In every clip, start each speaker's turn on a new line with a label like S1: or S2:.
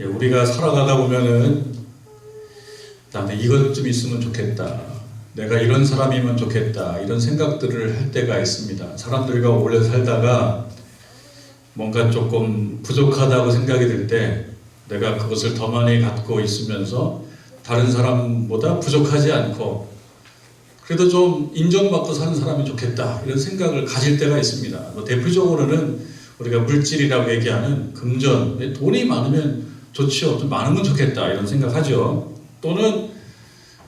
S1: 우리가 살아가다 보면은 나는 이것 좀 있으면 좋겠다, 내가 이런 사람이면 좋겠다, 이런 생각들을 할 때가 있습니다. 사람들과 오래 살다가 뭔가 조금 부족하다고 생각이 들 때 내가 그것을 더 많이 갖고 있으면서 다른 사람보다 부족하지 않고 그래도 좀 인정받고 사는 사람이 좋겠다, 이런 생각을 가질 때가 있습니다. 대표적으로는 우리가 물질이라고 얘기하는 금전, 돈이 많으면 좋죠, 좀 많으면 좋겠다, 이런 생각하죠. 또는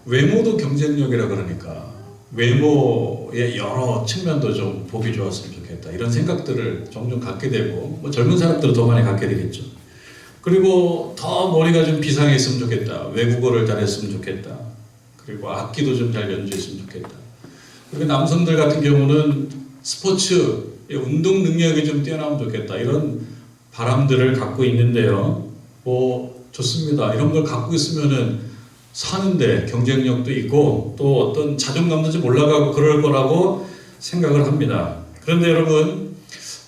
S1: 외모도 경쟁력이라 그러니까 외모의 여러 측면도 좀 보기 좋았으면 좋겠다, 이런 생각들을 종종 갖게 되고, 젊은 사람들은 더 많이 갖게 되겠죠. 그리고 더 머리가 좀 비상했으면 좋겠다, 외국어를 잘했으면 좋겠다, 그리고 악기도 좀 잘 연주했으면 좋겠다. 그리고 남성들 같은 경우는 스포츠, 운동 능력이 좀 뛰어나면 좋겠다, 이런 바람들을 갖고 있는데요. 좋습니다. 이런 걸 갖고 있으면은 사는데 경쟁력도 있고 또 어떤 자존감도 좀 올라가고 그럴 거라고 생각을 합니다. 그런데 여러분,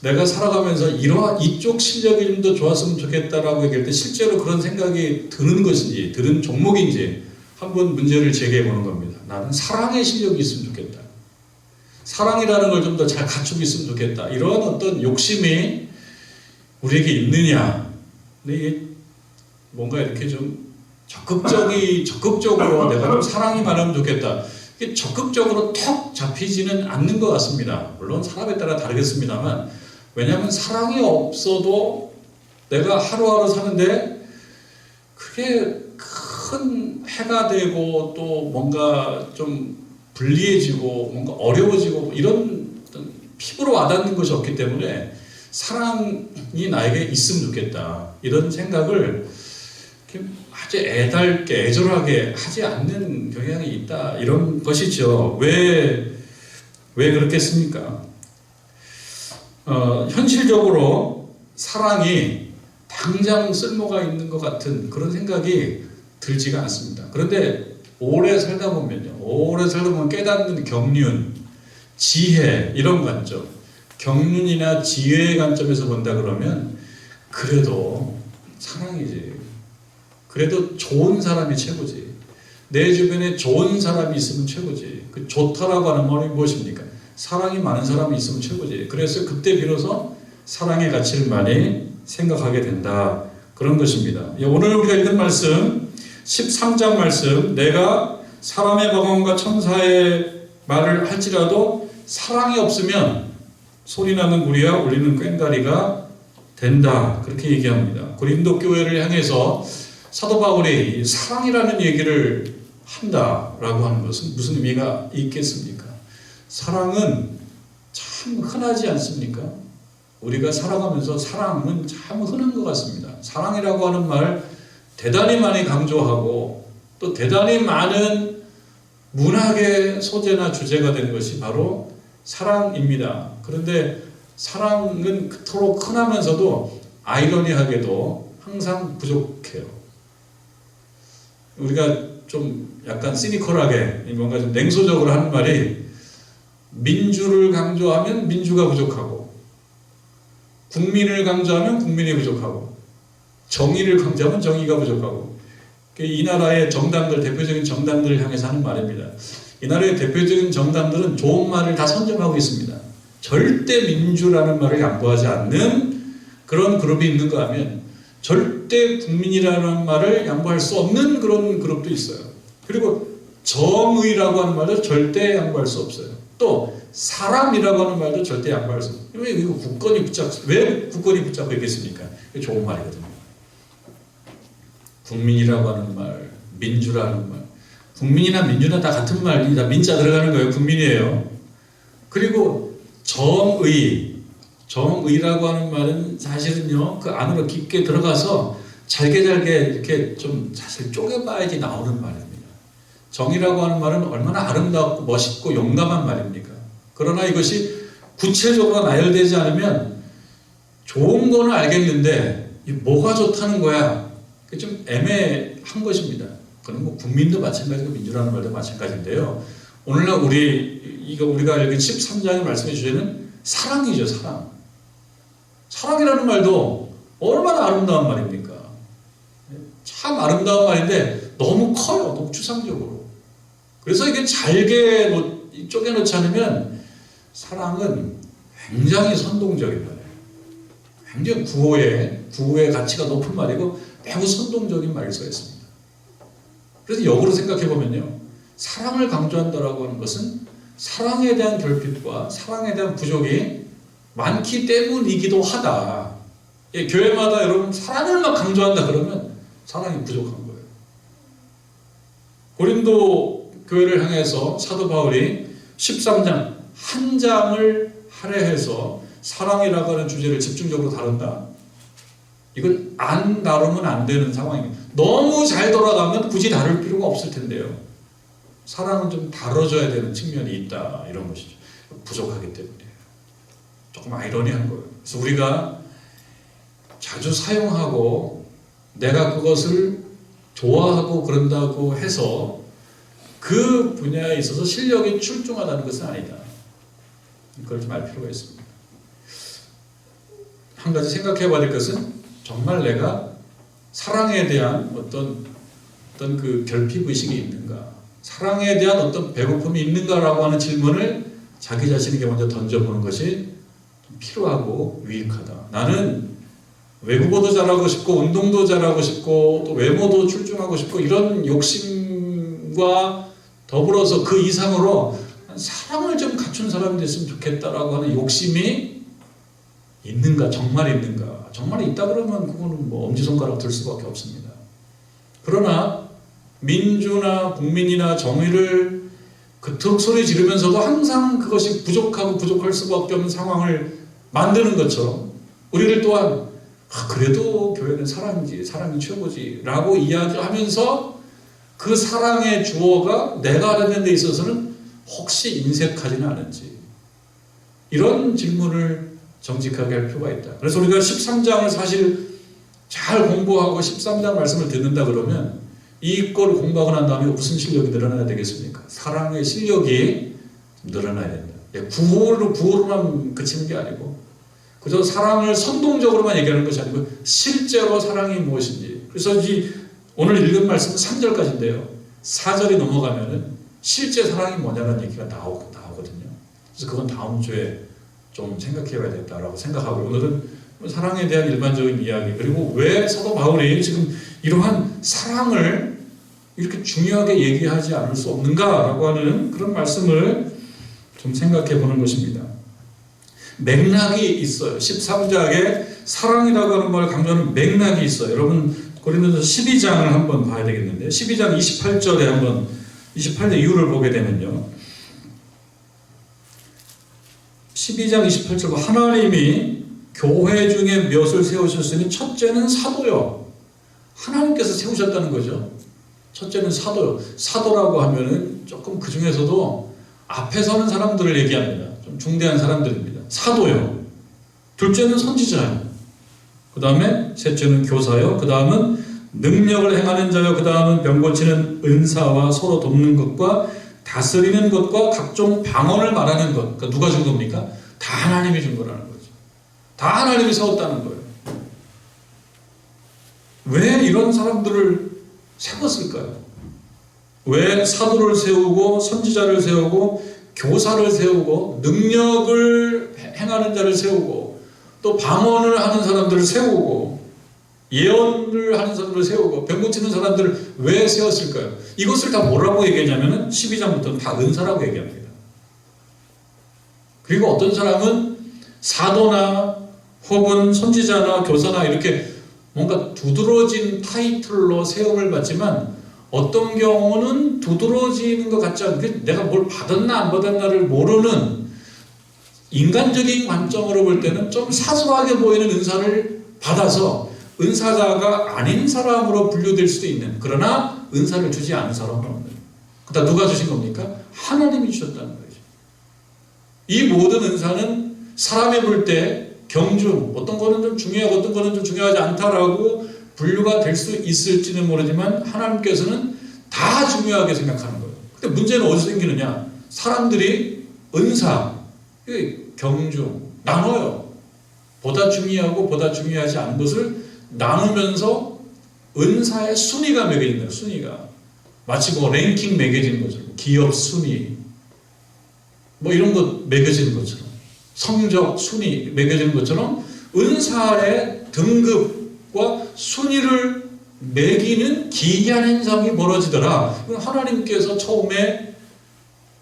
S1: 내가 살아가면서 이쪽 실력이 좀 더 좋았으면 좋겠다라고 얘기할 때 실제로 그런 생각이 드는 것인지, 드는 종목인지 한번 문제를 제기해 보는 겁니다. 나는 사랑의 실력이 있으면 좋겠다, 사랑이라는 걸 좀 더 잘 갖추고 있으면 좋겠다, 이런 어떤 욕심이 우리에게 있느냐. 근데 이게 뭔가 이렇게 좀 적극적으로 내가 좀 사랑이 많으면 좋겠다, 이게 적극적으로 턱 잡히지는 않는 것 같습니다. 물론 사람에 따라 다르겠습니다만, 왜냐하면 사랑이 없어도 내가 하루하루 사는데 그게 큰 해가 되고 또 뭔가 좀 불리해지고 뭔가 어려워지고 이런 피부로 와닿는 것이 없기 때문에 사랑이 나에게 있으면 좋겠다, 이런 생각을 아주 애달게 애절하게 하지 않는 경향이 있다, 이런 것이죠. 왜 그렇겠습니까? 현실적으로 사랑이 당장 쓸모가 있는 것 같은 그런 생각이 들지가 않습니다. 그런데 오래 살다 보면 깨닫는 경륜, 지혜, 이런 관점, 경륜이나 지혜의 관점에서 본다 그러면 그래도 사랑이지, 그래도 좋은 사람이 최고지, 내 주변에 좋은 사람이 있으면 최고지. 그 좋다라고 하는 말이 무엇입니까? 사랑이 많은 사람이 있으면 최고지. 그래서 그때 비로소 사랑의 가치를 많이 생각하게 된다, 그런 것입니다. 오늘 우리가 읽은 말씀 13장 말씀, 내가 사람의 방언과 천사의 말을 할지라도 사랑이 없으면 소리나는 구리와 울리는 꽹과리가 된다, 그렇게 얘기합니다. 고린도 교회를 향해서 사도 바울이 사랑이라는 얘기를 한다라고 하는 것은 무슨 의미가 있겠습니까? 사랑은 참 흔하지 않습니까? 우리가 살아가면서 사랑은 참 흔한 것 같습니다. 사랑이라고 하는 말 대단히 많이 강조하고 또 대단히 많은 문학의 소재나 주제가 된 것이 바로 사랑입니다. 그런데 사랑은 그토록 흔하면서도 아이러니하게도 항상 부족해요. 우리가 좀 약간 시니컬하게 뭔가 좀 냉소적으로 하는 말이, 민주를 강조하면 민주가 부족하고, 국민을 강조하면 국민이 부족하고, 정의를 강조하면 정의가 부족하고, 이 나라의 정당들, 대표적인 정당들을 향해서 하는 말입니다. 이 나라의 대표적인 정당들은 좋은 말을 다 선점하고 있습니다. 절대 민주라는 말을 양보하지 않는 그런 그룹이 있는가 하면 절대 국민이라는 말을 양보할 수 없는 그런 그룹도 있어요. 그리고 정의라고 하는 말도 절대 양보할 수 없어요. 또 사람이라고 하는 말도 절대 양보할 수 없어요. 왜 국권이 붙잡혀 있겠습니까? 이게 좋은 말이거든요. 국민이라고 하는 말, 민주라는 말, 국민이나 민주나 다 같은 말이 다 민자 들어가는 거예요. 국민이에요. 그리고 정의라고 하는 말은 사실은요, 그 안으로 깊게 들어가서 잘게 이렇게 좀 사실 쪼개봐야지 나오는 말입니다. 정의라고 하는 말은 얼마나 아름답고 멋있고 용감한 말입니까? 그러나 이것이 구체적으로 나열되지 않으면 좋은 거는 알겠는데 뭐가 좋다는 거야? 그게 좀 애매한 것입니다. 그건 뭐 국민도 마찬가지고 민주라는 말도 마찬가지인데요. 오늘날 우리가 읽은 13장의 말씀의 주제는 사랑이죠, 사랑. 사랑이라는 말도 얼마나 아름다운 말입니까? 참 아름다운 말인데 너무 커요. 너무 추상적으로. 그래서 이게 잘게 쪼개놓지 않으면 사랑은 굉장히 선동적인 말이에요. 굉장히 구호의 가치가 높은 말이고 매우 선동적인 말일 수가 있습니다. 그래서 역으로 생각해 보면요, 사랑을 강조한다라고 하는 것은 사랑에 대한 결핍과 사랑에 대한 부족이 많기 때문이기도 하다. 예, 교회마다 여러분 사랑을 막 강조한다 그러면 사랑이 부족한 거예요. 고린도 교회를 향해서 사도 바울이 13장 한 장을 할애해서 사랑이라고 하는 주제를 집중적으로 다룬다. 이건 안 다루면 안 되는 상황입니다. 너무 잘 돌아가면 굳이 다룰 필요가 없을 텐데요. 사랑은 좀 다뤄줘야 되는 측면이 있다. 이런 것이죠. 부족하기 때문에. 조금 아이러니한 거예요. 그래서 우리가 자주 사용하고 내가 그것을 좋아하고 그런다고 해서 그 분야에 있어서 실력이 출중하다는 것은 아니다. 그걸 좀 알 필요가 있습니다. 한 가지 생각해 봐야 될 것은 정말 내가 사랑에 대한 어떤 그 결핍의식이 있는가, 사랑에 대한 어떤 배고픔이 있는가라고 하는 질문을 자기 자신에게 먼저 던져보는 것이 필요하고 유익하다. 나는 외국어도 잘하고 싶고 운동도 잘하고 싶고 또 외모도 출중하고 싶고 이런 욕심과 더불어서 그 이상으로 사랑을 좀 갖춘 사람이 됐으면 좋겠다라고 하는 욕심이 있는가, 정말 있는가. 정말 있다 그러면 그거는 뭐 엄지손가락 들 수밖에 없습니다. 그러나 민주나 국민이나 정의를 그토록 소리 지르면서도 항상 그것이 부족하고 부족할 수밖에 없는 상황을 만드는 것처럼 우리를 또한 그래도 교회는 사랑이지, 사랑이 최고지 라고 이야기하면서 그 사랑의 주어가 내가 알아내는 데 있어서는 혹시 인색하지는 않은지, 이런 질문을 정직하게 할 필요가 있다. 그래서 우리가 13장을 사실 잘 공부하고 13장 말씀을 듣는다 그러면 이걸 공부하고 난 다음에 무슨 실력이 늘어나야 되겠습니까? 사랑의 실력이 늘어나야 된다. 구호로만 그치는 게 아니고 그저 사랑을 선동적으로만 얘기하는 것이 아니고 실제로 사랑이 무엇인지. 그래서 오늘 읽은 말씀은 3절까지인데요. 4절이 넘어가면은 실제 사랑이 뭐냐는 얘기가 나오거든요. 그래서 그건 다음 주에 좀 생각해 봐야 겠다라고 생각하고, 오늘은 사랑에 대한 일반적인 이야기, 그리고 왜 사도 바울이 지금 이러한 사랑을 이렇게 중요하게 얘기하지 않을 수 없는가라고 하는 그런 말씀을 좀 생각해 보는 것입니다. 맥락이 있어요. 13장에 사랑이라고 하는 말 강조하는 맥락이 있어요. 여러분 고린도서 12장을 한번 봐야 되겠는데, 12장 28절에 한번 28절 이유를 보게 되면요, 12장 28절 하나님이 교회 중에 몇을 세우셨으니 첫째는 사도요. 하나님께서 세우셨다는 거죠. 첫째는 사도요. 사도라고 하면은 조금 그 중에서도 앞에 서는 사람들을 얘기합니다. 좀 중대한 사람들입니다. 사도요. 둘째는 선지자요. 그 다음에 셋째는 교사요. 그 다음은 능력을 행하는 자요. 그 다음은 병 고치는 은사와 서로 돕는 것과 다스리는 것과 각종 방언을 말하는 것. 그러니까 누가 준 겁니까? 다 하나님이 준 거라는 거죠. 다 하나님이 세웠다는 거예요. 왜 이런 사람들을 세웠을까요? 왜 사도를 세우고 선지자를 세우고 교사를 세우고 능력을 행하는 자를 세우고 또 방언을 하는 사람들을 세우고 예언을 하는 사람들을 세우고 병 고치는 사람들을 왜 세웠을까요? 이것을 다 뭐라고 얘기하냐면 12장부터는 다 은사라고 얘기합니다. 그리고 어떤 사람은 사도나 혹은 선지자나 교사나 이렇게 뭔가 두드러진 타이틀로 세움을 받지만 어떤 경우는 두드러지는 것 같지 않게 내가 뭘 받았나 안 받았나를 모르는 인간적인 관점으로 볼 때는 좀 사소하게 보이는 은사를 받아서 은사자가 아닌 사람으로 분류될 수도 있는, 그러나 은사를 주지 않은 사람은 없는. 그다음 누가 주신 겁니까? 하나님이 주셨다는 거죠. 이 모든 은사는 사람이 볼 때 경중, 어떤 거는 좀 중요하고 어떤 거는 좀 중요하지 않다라고 분류가 될 수 있을지는 모르지만 하나님께서는 다 중요하게 생각하는 거예요. 근데 문제는 어디서 생기느냐? 사람들이 은사, 경중, 나눠요. 보다 중요하고 보다 중요하지 않은 것을 나누면서 은사의 순위가 매겨진 거예요. 순위가 마치 뭐 랭킹 매겨진 것처럼 기업 순위 뭐 이런 것 매겨지는 것처럼 성적 순위 매겨지는 것처럼 은사의 등급과 순위를 매기는 기이한 현상이 벌어지더라. 하나님께서 처음에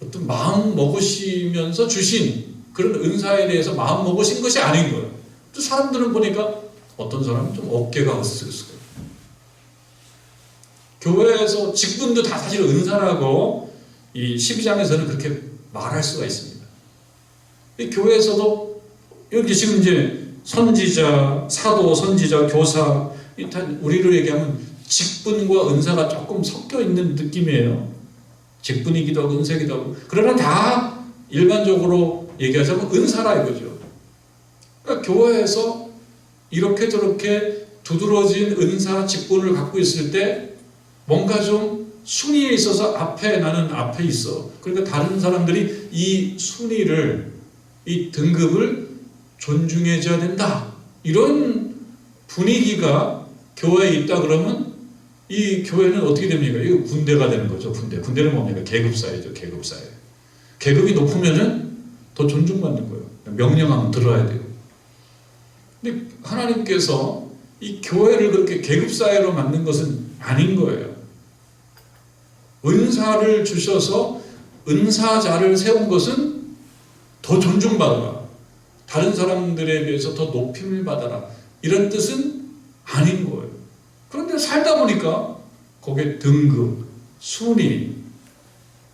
S1: 어떤 마음 먹으시면서 주신 그런 은사에 대해서 마음 먹으신 것이 아닌 거예요. 또 사람들은 보니까 어떤 사람은 좀 어깨가 으쓱으쓱해요. 교회에서 직분도 다 사실 은사라고 이 12장에서는 그렇게 말할 수가 있습니다. 교회에서도 여기 지금 이제 선지자, 사도, 선지자, 교사 우리를 얘기하면 직분과 은사가 조금 섞여 있는 느낌이에요. 직분이기도 하고 은사이기도 하고. 그러나 다 일반적으로 얘기하자면 은사라 이거죠. 그러니까 교회에서 이렇게 저렇게 두드러진 은사, 직분을 갖고 있을 때 뭔가 좀 순위에 있어서 나는 앞에 있어. 그러니까 다른 사람들이 이 순위를, 이 등급을 존중해줘야 된다. 이런 분위기가 교회에 있다 그러면 이 교회는 어떻게 됩니까? 이거 군대가 되는 거죠. 군대는 뭡니까? 계급사회죠. 계급사회. 계급이 높으면은 더 존중받는 거예요. 명령하면 들어야 돼요. 근데 하나님께서 이 교회를 그렇게 계급사회로 만든 것은 아닌 거예요. 은사를 주셔서 은사자를 세운 것은 더 존중받아라. 다른 사람들에 비해서 더 높임을 받아라. 이런 뜻은 아닌 거예요. 그런데 살다 보니까 거기에 등급, 순위,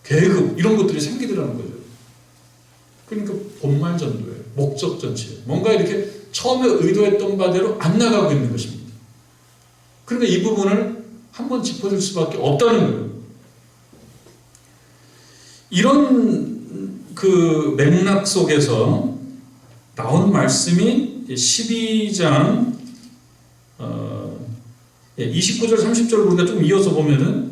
S1: 계급 이런 것들이 생기더라는 거죠. 그러니까 본말 전도예요. 목적 전체. 뭔가 이렇게 처음에 의도했던 바대로 안 나가고 있는 것입니다. 그러니까 이 부분을 한번 짚어줄 수밖에 없다는 거예요. 이런 그 맥락 속에서 나온 말씀이 12장 29절 30절을 우리가 좀 이어서 보면은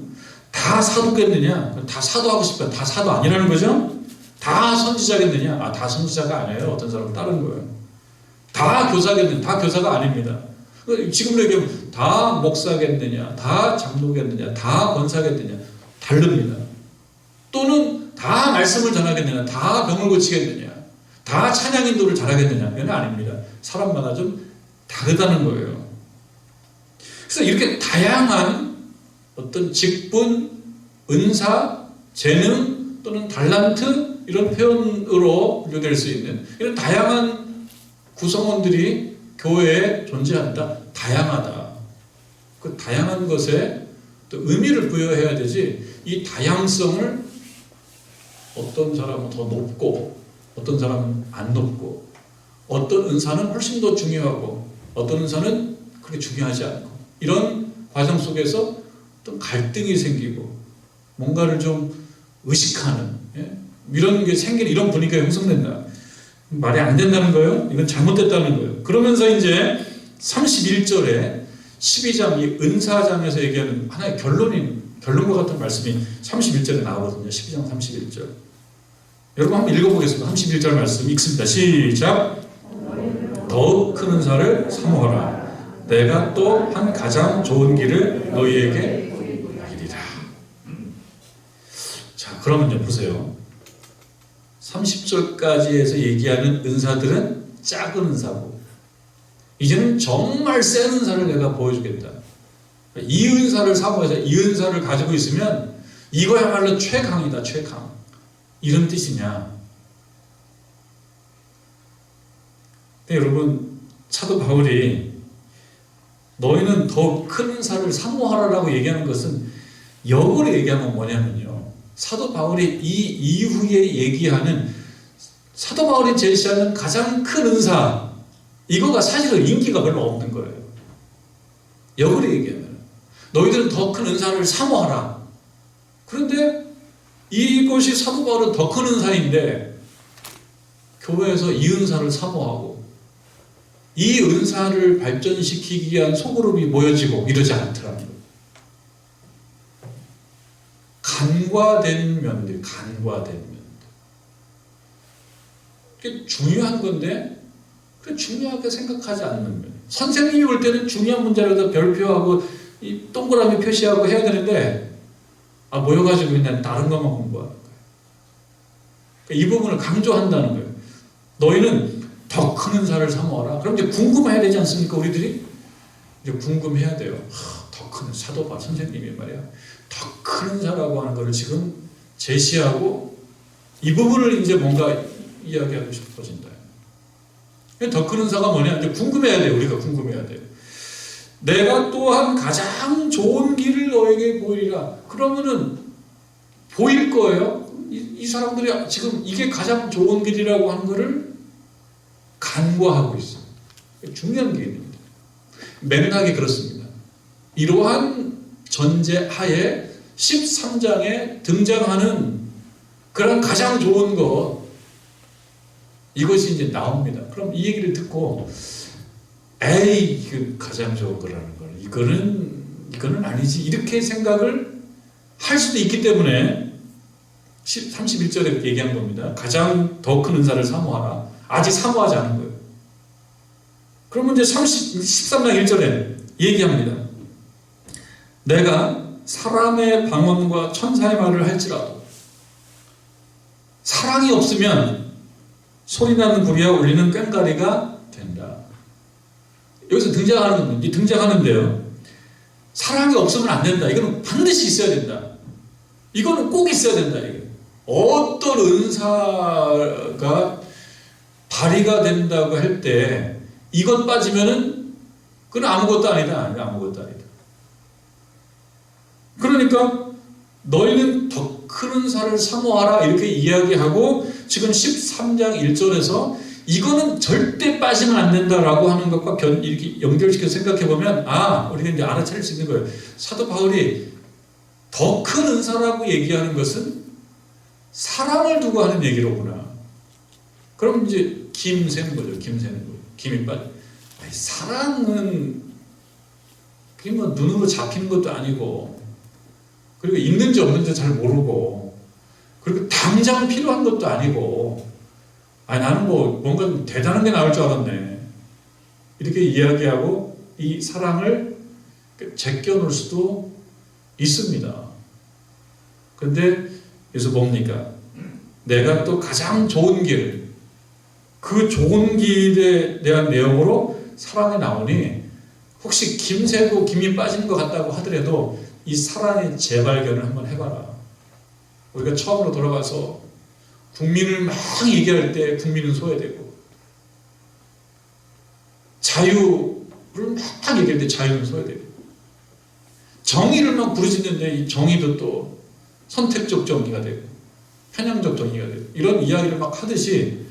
S1: 다 사도겠느냐? 다 사도하고 싶어요. 다 사도 아니라는 거죠? 다 선지자겠느냐? 다 선지자가 아니에요. 어떤 사람은 다른 거예요. 다 교사겠느냐? 다 교사가 아닙니다. 지금으로 얘기하면 다 목사겠느냐? 다 장로겠느냐? 다 권사겠느냐? 다릅니다. 또는 다 말씀을 전하겠느냐? 다 병을 고치겠느냐? 다 찬양 인도를 잘하겠느냐? 이건 아닙니다. 사람마다 좀 다르다는 거예요. 그래서 이렇게 다양한 어떤 직분, 은사, 재능 또는 달란트 이런 표현으로 분류될 수 있는 이런 다양한 구성원들이 교회에 존재한다. 다양하다. 그 다양한 것에 또 의미를 부여해야 되지. 이 다양성을 어떤 사람은 더 높고 어떤 사람은 안 높고 어떤 은사는 훨씬 더 중요하고 어떤 은사는 그렇게 중요하지 않고 이런 과정 속에서 어떤 갈등이 생기고 뭔가를 좀 의식하는 이런 게 생기는 이런 분위기가 형성된다. 말이 안 된다는 거예요. 이건 잘못됐다는 거예요. 그러면서 이제 31절에 12장 이 은사장에서 얘기하는 하나의 결론과 같은 말씀이 31절에 나오거든요. 12장 31절. 여러분 한번 읽어보겠습니다. 31절 말씀 읽습니다. 시작. 더욱 큰 은사를 사모하라. 내가 또 한 가장 좋은 길을 너희에게 보이리라. 자, 그러면 이제 보세요. 30절까지에서 얘기하는 은사들은 작은 은사고 이제는 정말 센 은사를 내가 보여주겠다. 이 은사를 사모해서 이 은사를 가지고 있으면 이거야말로 최강이다. 최강. 이런 뜻이냐. 근데 여러분 사도 바울이 너희는 더 큰 은사를 사모하라라고 얘기하는 것은 역으로 얘기하면 뭐냐면요. 사도 바울이 이 이후에 얘기하는 사도 바울이 제시하는 가장 큰 은사 이거가 사실은 인기가 별로 없는 거예요. 역으로 얘기하면 너희들은 더 큰 은사를 사모하라. 그런데 이것이 사도 바울은 더 큰 은사인데 교회에서 이 은사를 사모하고 이 은사를 발전시키기 위한 소그룹이 모여지고 이러지 않더라는 거예요. 간과된 면들. 그게 중요한 건데 그래 중요하게 생각하지 않는 면. 선생님이 볼 때는 중요한 문제라도 별표하고 이 동그라미 표시하고 해야 되는데 모여가지고 그냥 다른 것만 공부하는 거예요. 이 부분을 강조한다는 거예요. 너희는 더 큰 은사를 사모하라. 그럼 이제 궁금해야 되지 않습니까? 우리들이 이제 궁금해야 돼요. 더 큰 사도바 선생님이 말이야. 더 큰 은사라고 하는 것을 지금 제시하고 이 부분을 이제 뭔가 이야기하고 싶어진다. 더 큰 은사가 뭐냐? 이제 궁금해야 돼요. 우리가 궁금해야 돼요. 내가 또한 가장 좋은 길을 너에게 보이리라. 그러면은 보일 거예요. 이 사람들이 지금 이게 가장 좋은 길이라고 하는 것을 간과하고 있어요. 중요한 게 있습니다. 맥락이 그렇습니다. 이러한 전제 하에 13장에 등장하는 그런 가장 좋은 것, 이것이 이제 나옵니다. 그럼 이 얘기를 듣고 에이, 이거 가장 좋은 거라는 걸, 이거는 아니지, 이렇게 생각을 할 수도 있기 때문에 31절에 얘기한 겁니다. 가장 더 큰 은사를 사모하라. 아직 사모하지 않은 거예요. 그러면 이제 13장 1절에 얘기합니다. 내가 사람의 방언과 천사의 말을 할지라도 사랑이 없으면 소리나는 구리와 울리는 꽹과리가 된다. 여기서 등장하는데요. 사랑이 없으면 안 된다. 이거는 반드시 있어야 된다. 이거는 꼭 있어야 된다. 이게. 어떤 은사가 발휘가 된다고 할 때 이것 빠지면은 그건 아무것도 아니다. 아무것도 아니다. 그러니까 너희는 더 큰 은사를 사모하라 이렇게 이야기하고 지금 13장 1절에서 이거는 절대 빠지면 안 된다라고 하는 것과 이렇게 연결시켜서 생각해보면 우리가 이제 알아차릴 수 있는 거예요. 사도 바울이 더 큰 은사라고 얘기하는 것은 사랑을 두고 하는 얘기로구나. 그럼 이제 김새는 거죠. 김이 빠져. 사랑은 그게 뭐 눈으로 잡히는 것도 아니고, 그리고 있는지 없는지 잘 모르고, 그리고 당장 필요한 것도 아니고, 나는 뭔가 대단한 게 나올 줄 알았네. 이렇게 이야기하고 이 사랑을 제껴놓을 수도 있습니다. 그런데 여기서 뭡니까? 내가 또 가장 좋은 길, 그 좋은 길에 대한 내용으로 사랑이 나오니 혹시 김새고 김이 빠지는 것 같다고 하더라도 이 사랑의 재발견을 한번 해봐라. 우리가 처음으로 돌아가서 국민을 막 얘기할 때 국민은 소외되고, 자유를 막 얘기할 때 자유는 소외되고, 정의를 막 부르짖는데 이 정의도 또 선택적 정의가 되고 편향적 정의가 되고, 이런 이야기를 막 하듯이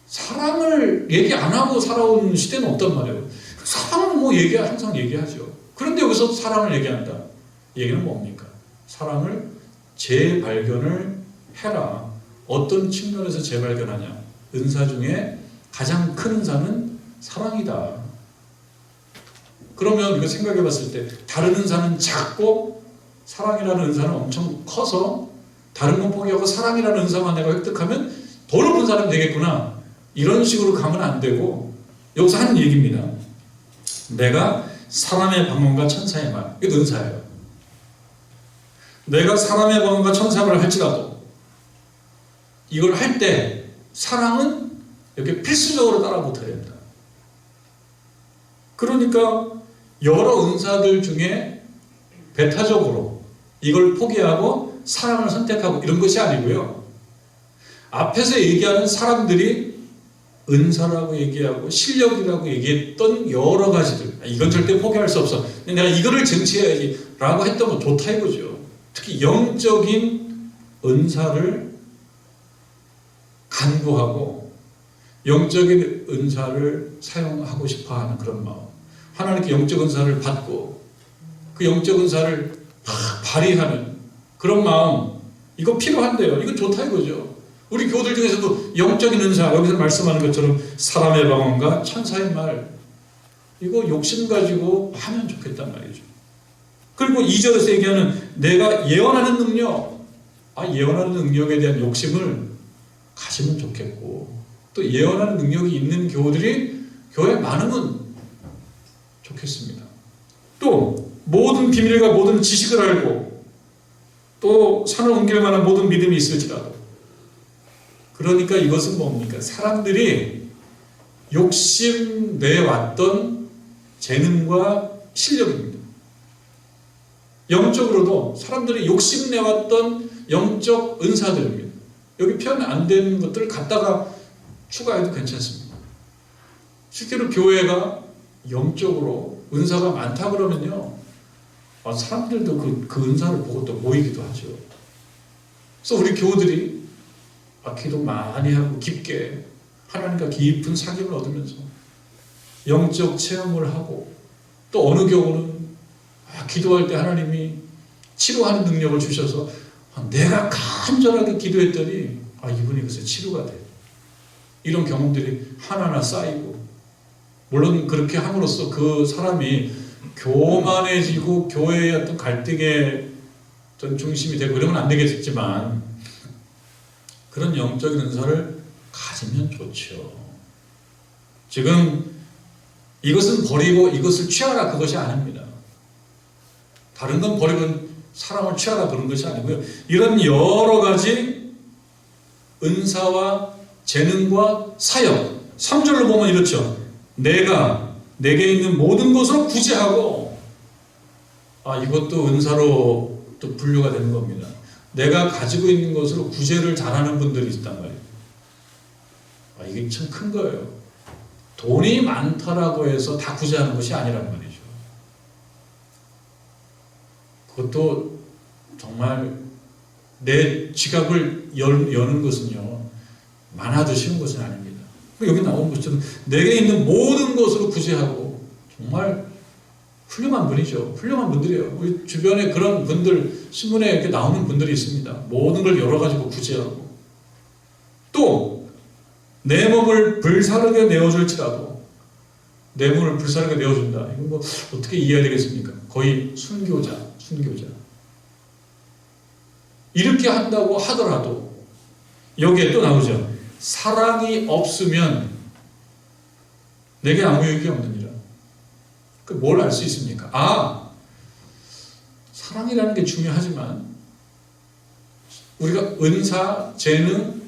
S1: 사랑을 얘기 안 하고 살아온 시대는 없단 말이에요. 사랑은 항상 얘기하죠. 그런데 여기서 사랑을 얘기한다. 얘기는 뭡니까? 사랑을 재발견을 해라. 어떤 측면에서 재발견하냐? 은사 중에 가장 큰 은사는 사랑이다. 그러면 우리가 생각해 봤을 때 다른 은사는 작고 사랑이라는 은사는 엄청 커서 다른 건 포기하고 사랑이라는 은사만 내가 획득하면 더 높은 사람이 되겠구나. 이런 식으로 가면 안 되고, 여기서 하는 얘기입니다. 내가 사람의 방언과 천사의 말, 이게 은사예요. 내가 사람의 방언과 천사의 말을 할지라도 이걸 할 때 사랑은 이렇게 필수적으로 따라 붙어야 된다. 그러니까 여러 은사들 중에 배타적으로 이걸 포기하고 사랑을 선택하고 이런 것이 아니고요. 앞에서 얘기하는 사람들이 은사라고 얘기하고 실력이라고 얘기했던 여러 가지들, 이건 절대 포기할 수 없어. 내가 이거를 쟁취해야지 라고 했던 건 좋다 이거죠. 특히 영적인 은사를 간구하고 영적인 은사를 사용하고 싶어하는 그런 마음, 하나님께 영적 은사를 받고 그 영적 은사를 발휘하는 그런 마음, 이거 필요한데요. 이거 좋다 이거죠. 우리 교들 중에서도 영적인 은사, 여기서 말씀하는 것처럼 사람의 방언과 천사의 말, 이거 욕심 가지고 하면 좋겠단 말이죠. 그리고 2절에서 얘기하는 내가 예언하는 능력, 예언하는 능력에 대한 욕심을 가지면 좋겠고, 또 예언하는 능력이 있는 교우들이 교회에 많으면 좋겠습니다. 또 모든 비밀과 모든 지식을 알고 또 산을 옮길 만한 모든 믿음이 있을지라도, 그러니까 이것은 뭡니까? 사람들이 욕심내왔던 재능과 실력입니다. 영적으로도 사람들이 욕심내왔던 영적 은사들입니다. 여기 표현 안 되는 것들을 갖다가 추가해도 괜찮습니다. 실제로 교회가 영적으로 은사가 많다 그러면요, 사람들도 그 은사를 보고 또 모이기도 하죠. 그래서 우리 교우들이 기도 많이 하고 깊게 하나님과 깊은 사귐을 얻으면서 영적 체험을 하고, 또 어느 경우는 기도할 때 하나님이 치료하는 능력을 주셔서 내가 간절하게 기도했더니 이분이 글쎄 치료가 돼. 이런 경험들이 하나하나 쌓이고, 물론 그렇게 함으로써 그 사람이 교만해지고 교회의 어떤 갈등의 전 중심이 되고 그러면 안 되겠지만, 그런 영적인 은사를 가지면 좋죠. 지금 이것은 버리고 이것을 취하라, 그것이 아닙니다. 다른 건 버리고 사람을 취하라 그런 것이 아니고요. 이런 여러 가지 은사와 재능과 사역, 3절로 보면 이렇죠. 내가 내게 있는 모든 것으로 구제하고, 이것도 은사로 또 분류가 되는 겁니다. 내가 가지고 있는 것으로 구제를 잘하는 분들이 있단 말이에요. 이게 참 큰 거예요. 돈이 많다라고 해서 다 구제하는 것이 아니란 말이죠. 그것도 정말 내 지갑을 여는 것은요, 많아도 쉬운 것은 아닙니다. 여기 나온 것처럼 내게 있는 모든 것으로 구제하고, 정말 훌륭한 분이죠. 훌륭한 분들이에요. 우리 주변에 그런 분들, 신문에 이렇게 나오는 분들이 있습니다. 모든 걸 열어가지고 구제하고, 또 내 몸을 불사르게 내어줄지라도, 내 몸을 불사르게 내어준다. 이건 뭐 어떻게 이해해야 되겠습니까? 거의 순교자. 이렇게 한다고 하더라도 여기에 또 나오죠. 사랑이 없으면 내게 아무 유익이 없느니라. 뭘 알 수 있습니까? 사랑이라는 게 중요하지만 우리가 은사, 재능,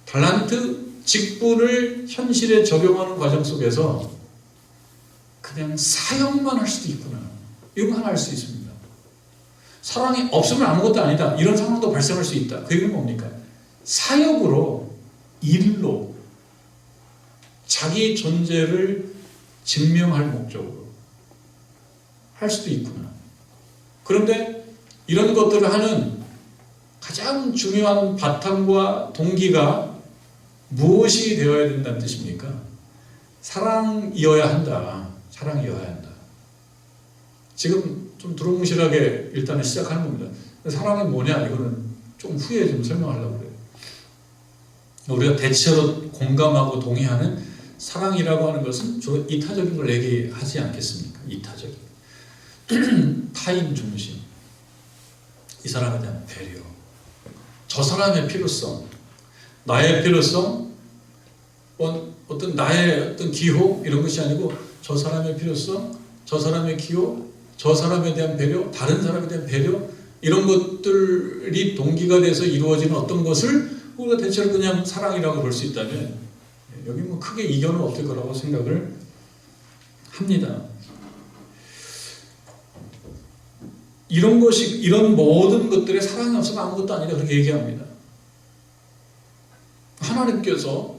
S1: 달란트, 직분을 현실에 적용하는 과정 속에서 그냥 사역만 할 수도 있구나. 이거 하나 알 수 있습니다. 사랑이 없으면 아무것도 아니다. 이런 상황도 발생할 수 있다. 그 얘기는 뭡니까? 사역으로, 일로 자기 존재를 증명할 목적으로 할 수도 있구나. 그런데 이런 것들을 하는 가장 중요한 바탕과 동기가 무엇이 되어야 된다는 뜻입니까? 사랑이어야 한다. 사랑이어야 한다. 지금 좀 두루뭉실하게 일단은 시작하는 겁니다. 사랑이 뭐냐? 이거는 좀 후에 좀 설명하려고 그래요. 우리가 대체로 공감하고 동의하는 사랑이라고 하는 것은 주로 이타적인 걸 얘기하지 않겠습니까? 이타적인. 타인 중심. 이 사람에 대한 배려. 저 사람의 필요성. 나의 필요성. 어떤 나의 어떤 기호 이런 것이 아니고 저 사람의 필요성, 저 사람의 기호, 저 사람에 대한 배려, 다른 사람에 대한 배려, 이런 것들이 동기가 돼서 이루어지는 어떤 것을 우리가 대체로 그냥 사랑이라고 볼 수 있다면, 여기 뭐 크게 이견은 없을 거라고 생각을 합니다. 이런 모든 것들에 사랑이 없으면 아무것도 아니다, 그렇게 얘기합니다. 하나님께서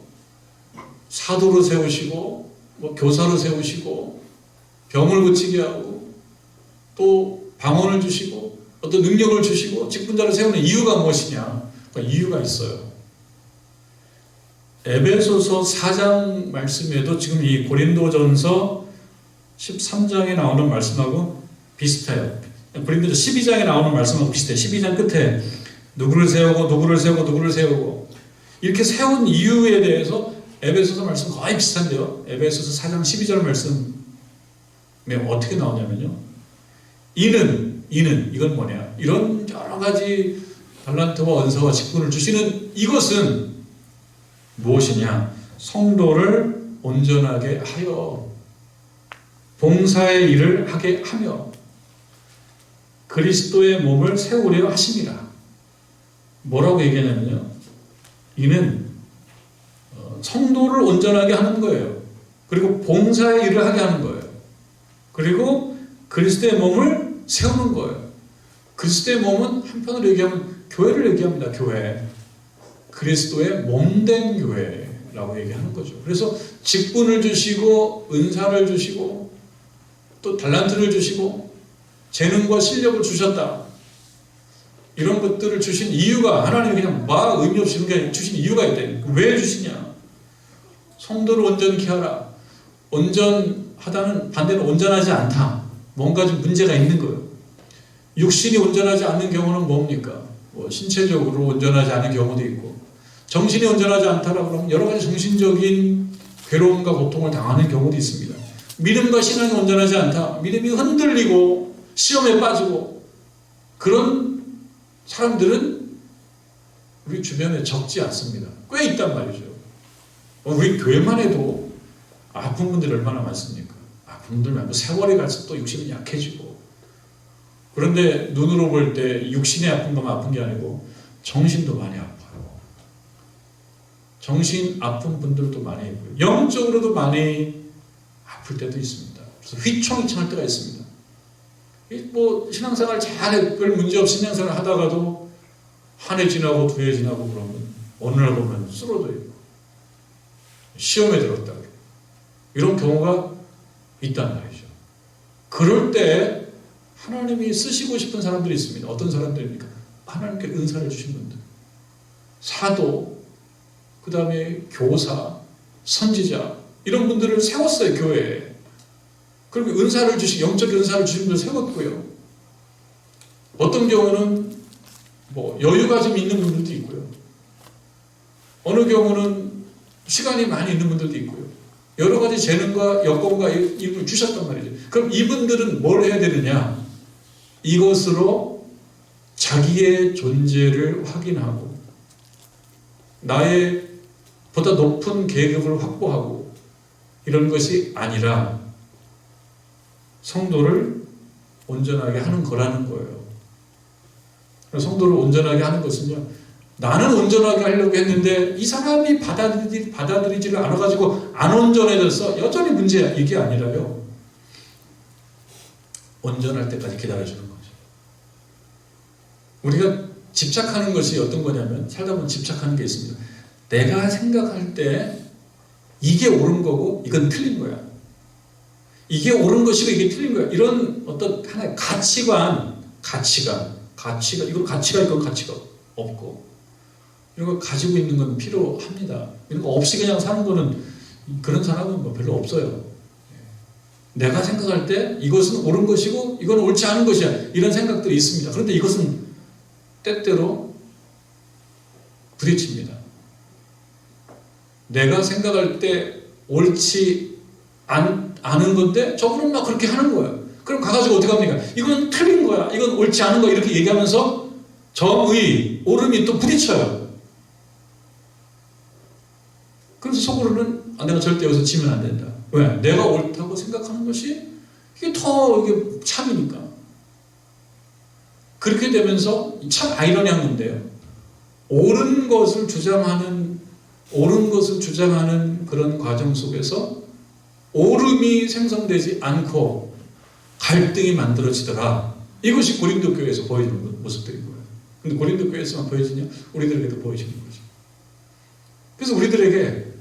S1: 사도로 세우시고, 교사로 세우시고, 병을 고치게 하고, 또 방언을 주시고, 어떤 능력을 주시고, 직분자를 세우는 이유가 무엇이냐? 이유가 있어요. 에베소서 4장 말씀에도 지금 이 고린도전서 13장에 나오는 말씀하고 비슷해요. 고린도서 12장에 나오는 말씀하고 비슷해요. 12장 끝에 누구를 세우고 이렇게 세운 이유에 대해서 에베소서 말씀 거의 비슷한데요. 에베소서 4장 12절 말씀에 어떻게 나오냐면요. 이는 이건 뭐냐? 이런 여러 가지 달란트와 은사와 직분을 주시는 이것은 무엇이냐? 성도를 온전하게 하여 봉사의 일을 하게 하며 그리스도의 몸을 세우려 하심이라. 뭐라고 얘기하냐면요, 이는 성도를 온전하게 하는 거예요. 그리고 봉사의 일을 하게 하는 거예요. 그리고 그리스도의 몸을 세우는 거예요. 그리스도의 몸은 한편으로 얘기하면 교회를 얘기합니다. 교회. 그리스도의 몸된 교회라고 얘기하는 거죠. 그래서 직분을 주시고 은사를 주시고 또 달란트를 주시고 재능과 실력을 주셨다. 이런 것들을 주신 이유가, 하나님이 그냥 막 의미 없이 주신 이유가 있대. 왜 주시냐? 성도를 온전케 하라. 온전하다는 반대는 온전하지 않다. 뭔가 좀 문제가 있는 거예요. 육신이 온전하지 않는 경우는 뭡니까? 신체적으로 온전하지 않은 경우도 있고, 정신이 온전하지 않다라고 하면 여러 가지 정신적인 괴로움과 고통을 당하는 경우도 있습니다. 믿음과 신앙이 온전하지 않다. 믿음이 흔들리고 시험에 빠지고, 그런 사람들은 우리 주변에 적지 않습니다. 꽤 있단 말이죠. 우리 교회만 해도 아픈 분들이 얼마나 많습니까? 아픈 분들 많고, 세월이 갈수록 또 육신은 약해지고. 그런데 눈으로 볼 때 육신이 아픈 것만 아픈 게 아니고 정신도 많이 아파요. 정신 아픈 분들도 많이 있고요. 영적으로도 많이 아플 때도 있습니다. 그래서 휘청휘청할 때가 있습니다. 신앙생활 잘 별 문제 없이 신앙생활 하다가도 한 해 지나고 두 해 지나고 그러면 어느 날 보면 쓰러져 있고 시험에 들었다 그러고 이런 경우가 있단 말이죠. 그럴 때 하나님이 쓰시고 싶은 사람들이 있습니다. 어떤 사람들입니까? 하나님께 은사를 주신 분들, 사도, 그 다음에 교사, 선지자, 이런 분들을 세웠어요. 교회에. 그리고 은사를 영적 은사를 주신 분을 세웠고요. 어떤 경우는 여유가 좀 있는 분들도 있고요. 어느 경우는 시간이 많이 있는 분들도 있고요. 여러 가지 재능과 여건과 이분을 주셨단 말이죠. 그럼 이분들은 뭘 해야 되느냐? 이것으로 자기의 존재를 확인하고 나의 보다 높은 계급을 확보하고 이런 것이 아니라 성도를 온전하게 하는 거라는 거예요. 성도를 온전하게 하는 것은요, 나는 온전하게 하려고 했는데 이 사람이 받아들이지를 않아가지고 안 온전해져서 여전히 문제야. 이게 아니라요, 온전할 때까지 기다려주는 거죠. 우리가 집착하는 것이 어떤 거냐면, 살다 보면 집착하는 게 있습니다. 내가 생각할 때 이게 옳은 거고 이건 틀린 거야. 이게 옳은 것이고 이게 틀린 거야. 이런 어떤 하나의 가치관, 이건 가치가 있고 가치가 없고, 이런 거 가지고 있는 건 필요합니다. 이런 거 없이 그냥 사는 거는, 그런 사람은 별로 없어요. 내가 생각할 때 이것은 옳은 것이고 이건 옳지 않은 것이야. 이런 생각들이 있습니다. 그런데 이것은 때때로 부딪힙니다. 내가 생각할 때 옳지 않은 건데 저분은 막 그렇게 하는 거예요. 그럼 가가지고 어떻게 합니까? 이건 틀린 거야, 이건 옳지 않은 거야, 이렇게 얘기하면서 정의, 옳음이 또 부딪혀요. 그래서 속으로는 내가 절대 여기서 지면 안 된다. 왜? 내가 옳다고 생각하는 것이 이게 참이니까. 그렇게 되면서 참 아이러니한 건데요, 옳은 것을 주장하는 그런 과정 속에서 옳음이 생성되지 않고 갈등이 만들어지더라. 이것이 고린도 교회에서 보여지는 모습들인 거예요. 근데 고린도 교회에서만 보여지냐? 우리들에게도 보여지는 거죠. 그래서 우리들에게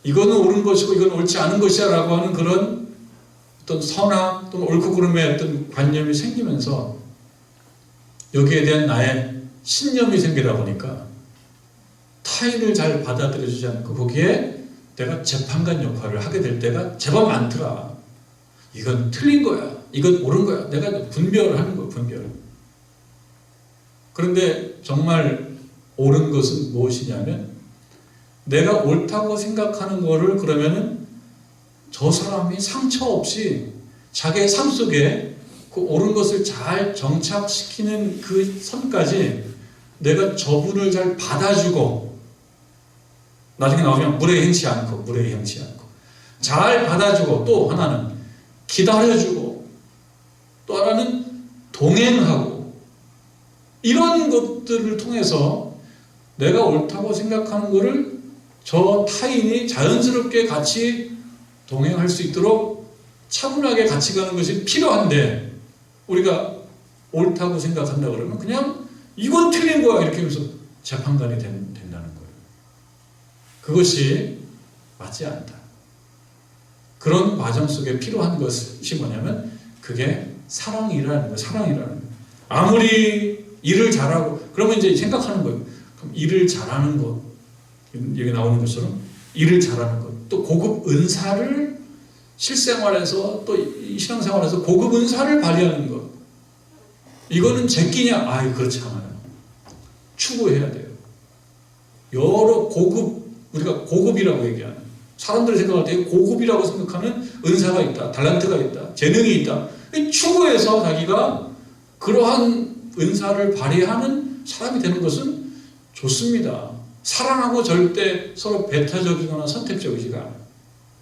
S1: 이거는 옳은 것이고 이건 옳지 않은 것이야 라고 하는 그런 어떤 선악 또는 옳고 그름의 어떤 관념이 생기면서 여기에 대한 나의 신념이 생기다 보니까 타인을 잘 받아들여주지 않고 거기에 내가 재판관 역할을 하게 될 때가 제법 많더라. 이건 틀린 거야, 이건 옳은 거야. 내가 분별을 하는 거야, 분별. 그런데 정말 옳은 것은 무엇이냐면, 내가 옳다고 생각하는 거를 그러면은 저 사람이 상처 없이 자기의 삶 속에 그 옳은 것을 잘 정착시키는 그 선까지 내가 저분을 잘 받아주고, 나중에 나오면 물에 행치 않고 잘 받아주고, 또 하나는 기다려주고, 또 하나는 동행하고, 이런 것들을 통해서 내가 옳다고 생각하는 것을 저 타인이 자연스럽게 같이 동행할 수 있도록 차분하게 같이 가는 것이 필요한데, 우리가 옳다고 생각한다 그러면 그냥 이건 틀린 거야 이렇게 하면서 재판관이 된다는 거예요. 그것이 맞지 않다. 그런 과정 속에 필요한 것이 뭐냐면 그게 사랑이라는 거예요. 사랑이라는 거예요. 아무리 일을 잘하고 그러면 이제 생각하는 거예요. 그럼 일을 잘하는 것, 여기 나오는 것처럼 일을 잘하는 것, 또 고급 은사를 실생활에서 또 신앙생활에서 고급 은사를 발휘하는 것, 이거는 제끼냐? 그렇지 않아요. 추구해야 돼요. 여러 고급, 우리가 고급이라고 얘기하는, 사람들이 생각할 때 고급이라고 생각하는 은사가 있다, 달란트가 있다, 재능이 있다. 추구해서 자기가 그러한 은사를 발휘하는 사람이 되는 것은 좋습니다. 사랑하고 절대 서로 배타적이거나 선택적이지가 않아요.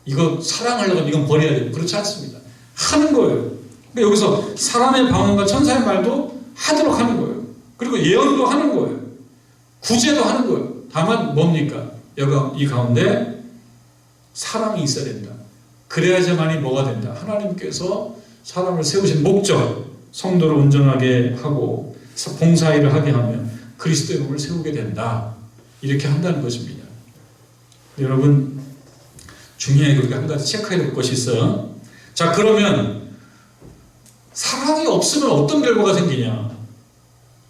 S1: 이거 사랑하려고 이건 버려야 돼요. 그렇지 않습니다. 하는 거예요. 그러니까 여기서 사람의 방언과 천사의 말도 하도록 하는 거예요. 그리고 예언도 하는 거예요. 구제도 하는 거예요. 다만 뭡니까? 이 가운데 사랑이 있어야 된다. 그래야지만이 뭐가 된다. 하나님께서 사람을 세우신 목적, 성도를 온전하게 하고 봉사일을 하게 하면 그리스도의 몸을 세우게 된다. 이렇게 한다는 것입니다. 여러분, 중요하게 우리가 한 가지 체크해야 될 것이 있어요. 자, 그러면 사랑이 없으면 어떤 결과가 생기냐?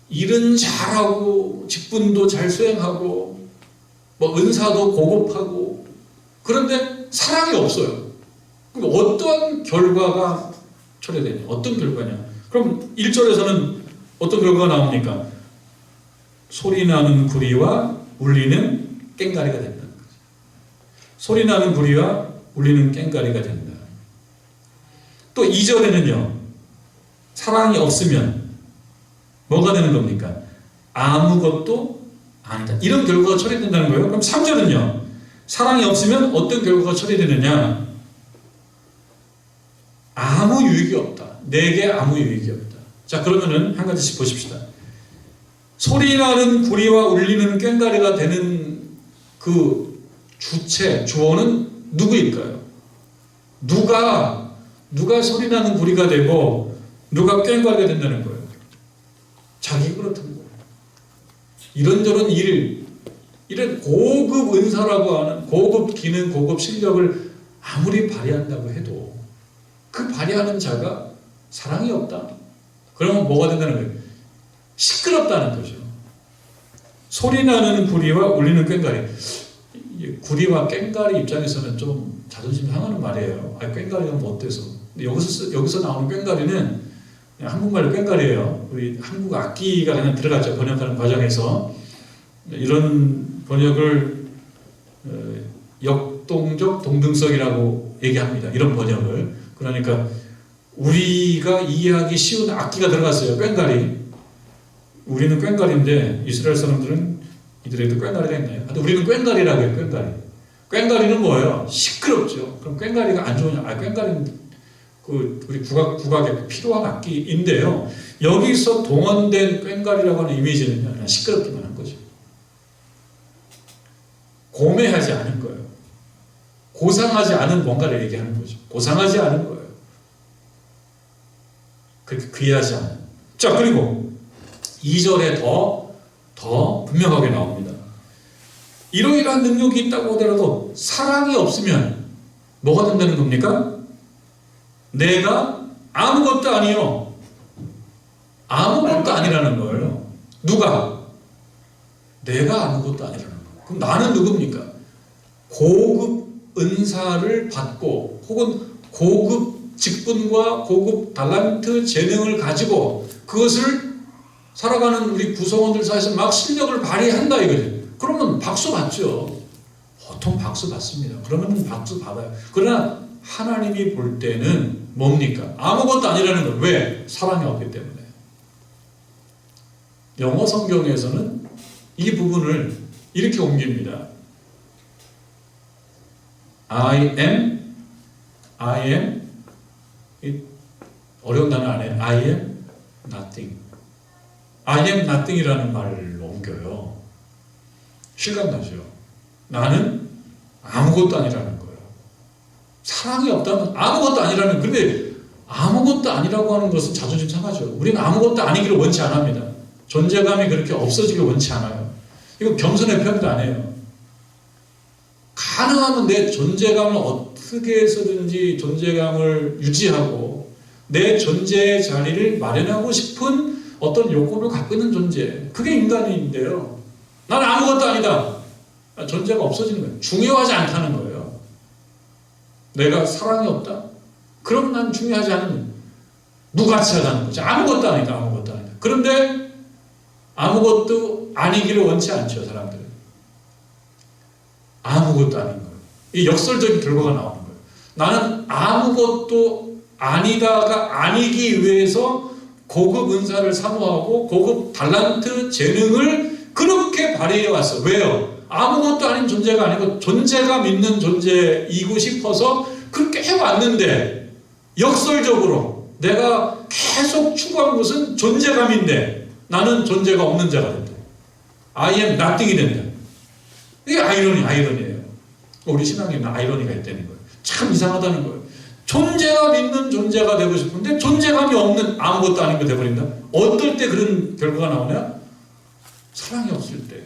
S1: 일은 잘하고 직분도 잘 수행하고 뭐 은사도 고급하고, 그런데 사랑이 없어요. 그럼 어떤 결과가 초래되냐? 어떤 결과냐? 그럼 1절에서는 어떤 결과가 나옵니까? 소리나는 구리와 울리는 꽹과리가 된다는 거죠. 소리나는 구리와 울리는 꽹과리가 된다. 또 2절에는요, 사랑이 없으면 뭐가 되는 겁니까? 아무것도 아니다. 이런 결과가 처리된다는 거예요. 그럼 3절은요, 사랑이 없으면 어떤 결과가 처리되느냐? 아무 유익이 없다. 내게 아무 유익이 없다. 자, 그러면은 한 가지씩 보십시다. 소리나는 구리와 울리는 꽹과리가 되는 그 주체, 주어는 누구일까요? 누가 소리나는 구리가 되고 누가 꽹과리가 된다는 거예요? 자기가 그렇다는 거예요. 이런저런 이런 고급 은사라고 하는 고급 기능, 고급 실력을 아무리 발휘한다고 해도 그 발휘하는 자가 사랑이 없다. 그러면 뭐가 된다는 거예요? 시끄럽다는 거죠. 소리나는 구리와 울리는 꽹과리. 구리와 꽹과리 입장에서는 좀 자존심 상하는 말이에요. 꽹과리가 뭐 어때서? 근데 여기서 나오는 꽹과리는 한국말로 꽹과리예요. 우리 한국 악기가 그냥 들어갔죠. 번역하는 과정에서. 이런 번역을 역동적 동등성이라고 얘기합니다. 이런 번역을. 그러니까 우리가 이해하기 쉬운 악기가 들어갔어요. 꽹과리. 우리는 꽹과리인데 이스라엘 사람들은 이들에도 꽹과리가 있나요? 근데 우리는 꽹과리라고 해요. 꽹과리. 꽹과리는 뭐예요? 시끄럽죠. 그럼 꽹과리가 안 좋으냐? 꽹과리는 우리 국악에 필요한 악기인데요. 여기서 동원된 꽹과리라고 하는 이미지는 그냥 시끄럽기만 한 거죠. 고매하지 않은 거예요. 고상하지 않은 뭔가를 얘기하는 거죠. 고상하지 않은 거예요. 그렇게 귀하지 않은. 자, 그리고 2절에 더 분명하게 나옵니다. 이러이러한 능력이 있다고 하더라도 사랑이 없으면 뭐가 된다는 겁니까? 내가 아무것도 아니요. 아무것도 아니라는 거예요. 누가? 내가 아무것도 아니라는 거예요. 그럼 나는 누굽니까? 고급 은사를 받고 혹은 고급 직분과 고급 달란트 재능을 가지고 그것을 살아가는 우리 구성원들 사이에서 막 실력을 발휘한다 이거죠. 그러면 박수 받죠. 보통 박수 받습니다. 그러면 박수 받아요. 그러나 하나님이 볼 때는 뭡니까? 아무것도 아니라는 걸. 왜? 사랑이 없기 때문에. 영어 성경에서는 이 부분을 이렇게 옮깁니다. I am 어려운 단어 안 해요. I am nothing. I am nothing이라는 말을 옮겨요. 실감나죠? 나는 아무것도 아니라는 거예요. 사랑이 없다면 아무것도 아니라는, 근데 아무것도 아니라고 하는 것은 자존심 상하죠. 우리는 아무것도 아니기를 원치 않습니다. 존재감이 그렇게 없어지길 원치 않아요. 이거 겸손의 표현도 아니에요. 가능하면 내 존재감을 어떻게 해서든지 존재감을 유지하고 내 존재의 자리를 마련하고 싶은 어떤 욕구를 갖고 있는 존재, 그게 인간인데요. 나는 아무것도 아니다. 존재가 없어지는 거예요. 중요하지 않다는 거예요. 내가 사랑이 없다? 그럼 난 중요하지 않은 무가치하다는 거죠. 아무것도 아니다. 아무것도 아니다. 그런데 아무것도 아니기를 원치 않죠, 사람들은. 아무것도 아닌 거예요. 이 역설적인 결과가 나오는 거예요. 나는 아무것도 아니다가 아니기 위해서 고급 은사를 사모하고 고급 달란트, 재능을 그렇게 발휘해 왔어. 왜요? 아무것도 아닌 존재가 아니고 존재감 있는 존재이고 싶어서 그렇게 해왔는데, 역설적으로 내가 계속 추구한 것은 존재감인데 나는 존재가 없는 자가 된다. I am nothing이 된다. 이게 아이러니예요. 우리 신앙에는 아이러니가 있다는 거예요. 참 이상하다는 거예요. 존재감 있는 존재가 되고 싶은데 존재감이 없는 아무것도 아닌 거 되어버린다. 어떨 때 그런 결과가 나오냐? 사랑이 없을 때.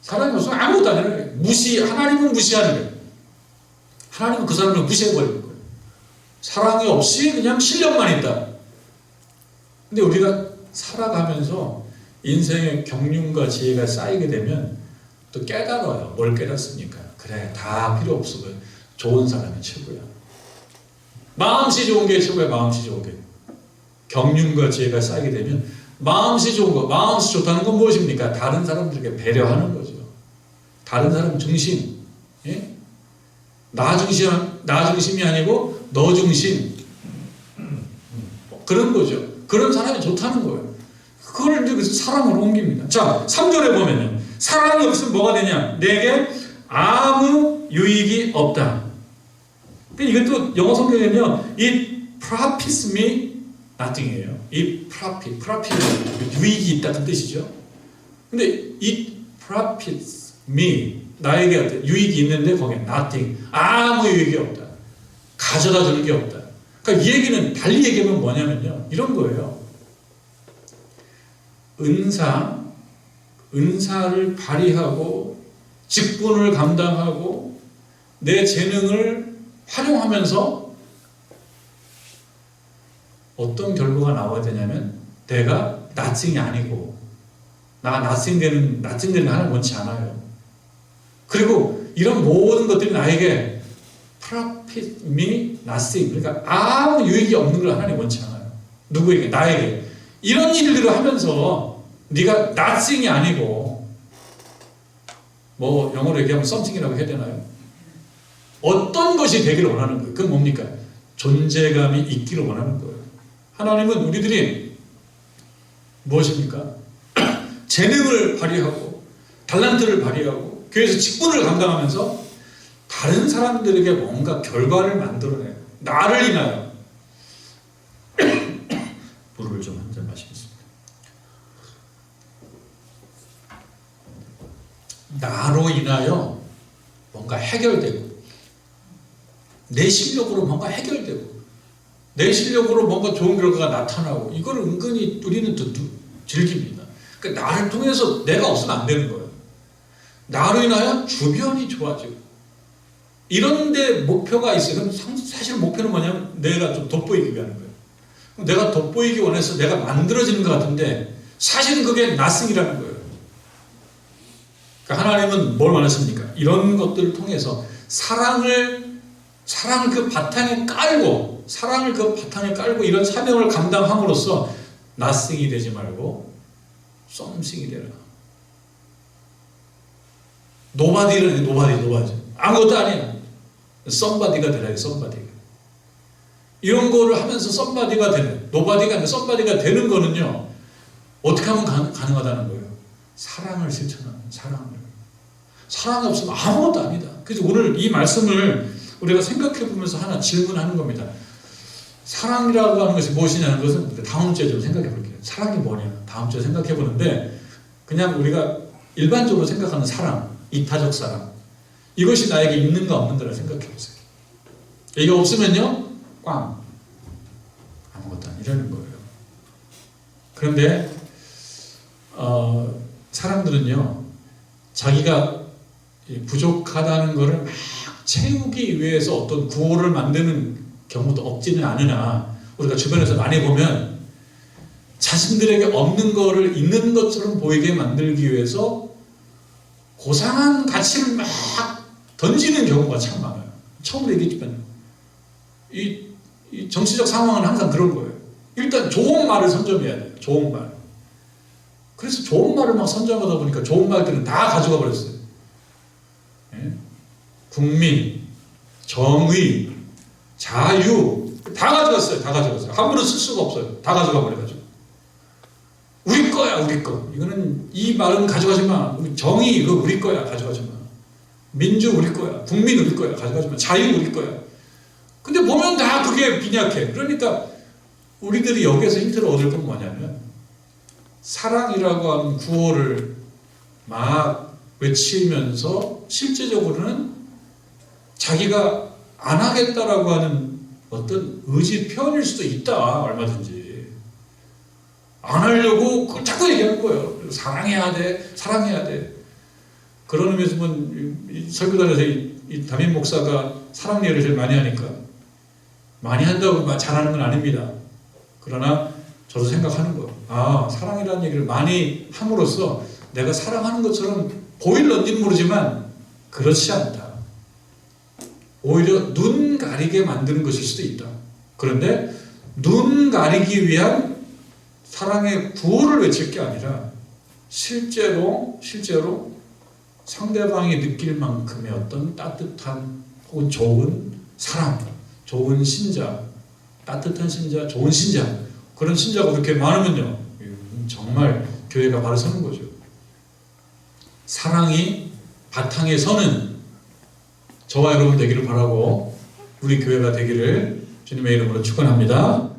S1: 사랑이 없으면 아무것도 아니라는 거예요. 하나님은 무시하는 거예요. 하나님은 그 사람을 무시해버리는 거예요. 사랑이 없이 그냥 실력만 있다. 근데 우리가 살아가면서 인생의 경륜과 지혜가 쌓이게 되면 또 깨달아요. 뭘 깨닫습니까? 그래, 다 필요 없어. 좋은 사람이 최고야. 마음씨 좋은 게 최고야. 마음씨 좋은 게. 경륜과 지혜가 쌓이게 되면 마음씨 좋은 거, 마음씨 좋다는 건 무엇입니까? 다른 사람들에게 배려하는 거죠. 다른 사람 중심. 예? 나 중심이 아니고 너 중심. 그런 거죠. 그런 사람이 좋다는 거예요. 그걸 이제 사랑으로 옮깁니다. 자, 3절에 보면요. 사랑이 없으면 뭐가 되냐? 내게 아무 유익이 없다. 이것도 영어 성경에는요, it profits me nothing이에요. it profit은 유익이 있다는 뜻이죠. 근데 it profits me, 나에게 어떤 유익이 있는데 거기에 nothing, 아무 유익이 없다. 가져다 주는 게 없다. 그러니까 이 얘기는 달리 얘기하면 뭐냐면요, 이런 거예요. 은사를 발휘하고 직분을 감당하고 내 재능을 활용하면서 어떤 결과가 나와야 되냐면, 내가 나증이 아니고 나증 되는 하나님 원치 않아요. 그리고 이런 모든 것들이 나에게 profit me nothing, 그러니까 아무 유익이 없는 걸 하나님 원치 않아요. 누구에게? 나에게. 이런 일들을 하면서 네가 nothing이 아니고, 뭐 영어로 얘기하면 something이라고 해야 되나요? 어떤 것이 되기를 원하는 거예요. 그건 뭡니까? 존재감이 있기를 원하는 거예요. 하나님은 우리들이 무엇입니까? 재능을 발휘하고 달란트를 발휘하고 교회에서 직분을 감당하면서 다른 사람들에게 뭔가 결과를 만들어내요. 나를 인하여. 물을 좀 한 잔 마시겠습니다. 나로 인하여 뭔가 해결되고, 내 실력으로 뭔가 해결되고, 내 실력으로 뭔가 좋은 결과가 나타나고, 이걸 은근히 우리는 또 즐깁니다. 그러니까 나를 통해서 내가 없으면 안 되는 거예요. 나로 인하여 주변이 좋아지고, 이런데 목표가 있어요. 그럼 사실 목표는 뭐냐면 내가 좀 돋보이기 위한 거예요. 내가 돋보이기 원해서 내가 만들어지는 것 같은데 사실은 그게 나승이라는 거예요. 그러니까 하나님은 뭘 원하십니까? 이런 것들을 통해서 사랑을 그 바탕에 깔고, 이런 사명을 감당함으로써 nothing이 되지 말고 something이 되라. nobody. 아무것도 아니야. somebody가 되라. somebody가. 이런 거를 하면서 somebody가 되는, nobody가 아니라 somebody가 되는 거는요, 어떻게 하면 가능하다는 거예요? 사랑을 실천하는, 사랑이 없으면 아무것도 아니다. 그래서 오늘 이 말씀을 우리가 생각해 보면서 하나 질문하는 겁니다. 사랑이라고 하는 것이 무엇이냐는 것은 다음 주에 좀 생각해 볼게요. 사랑이 뭐냐 다음 주에 생각해 보는데, 그냥 우리가 일반적으로 생각하는 사랑, 이타적 사랑, 이것이 나에게 있는가 없는가를 생각해 보세요. 이게 없으면요 꽝, 아무것도 아니라는 거예요. 그런데 사람들은요 자기가 부족하다는 것을 막 채우기 위해서 어떤 구호를 만드는 경우도 없지는 않으나, 우리가 주변에서 많이 보면 자신들에게 없는 거를 있는 것처럼 보이게 만들기 위해서 고상한 가치를 막 던지는 경우가 참 많아요. 처음으로 얘기했지만 이 정치적 상황은 항상 그런 거예요. 일단 좋은 말을 선점해야 돼요. 좋은 말. 그래서 좋은 말을 막 선점하다 보니까 좋은 말들은 다 가져가 버렸어요. 예? 국민, 정의, 자유 다 가져갔어요. 다 가져갔어요. 함부로 쓸 수가 없어요. 다 가져가 버려가지고 우리 거야, 우리 거. 이거는 이 말은 가져가지 마. 정의 이거 우리 거야, 가져가지 마. 민주 우리 거야, 국민 우리 거야, 가져가지 마. 자유 우리 거야. 근데 보면 다 그게 빈약해. 그러니까 우리들이 여기에서 힌트를 얻을 건 뭐냐면, 사랑이라고 하는 구호를 막 외치면서 실제적으로는 자기가 안 하겠다라고 하는 어떤 의지 표현일 수도 있다. 얼마든지 안 하려고 그걸 자꾸 얘기하는 거예요. 사랑해야 돼, 사랑해야 돼. 그런 의미에서 보면 이 설교단에서 이 담임 목사가 사랑 얘기를 제일 많이 하니까, 많이 한다고 잘하는 건 아닙니다. 그러나 저도 생각하는 거예요. 아, 사랑이라는 얘기를 많이 함으로써 내가 사랑하는 것처럼 보일런지는 모르지만 그렇지 않다. 오히려 눈 가리게 만드는 것일 수도 있다. 그런데 눈 가리기 위한 사랑의 구호를 외칠 게 아니라 실제로 상대방이 느낄 만큼의 어떤 따뜻한 혹은 좋은 사랑, 좋은 신자, 따뜻한 신자, 좋은 신자, 그런 신자가 그렇게 많으면요 정말 교회가 바로 서는 거죠. 사랑이 바탕에 서는 저와 여러분 되기를 바라고, 우리 교회가 되기를 주님의 이름으로 축원합니다.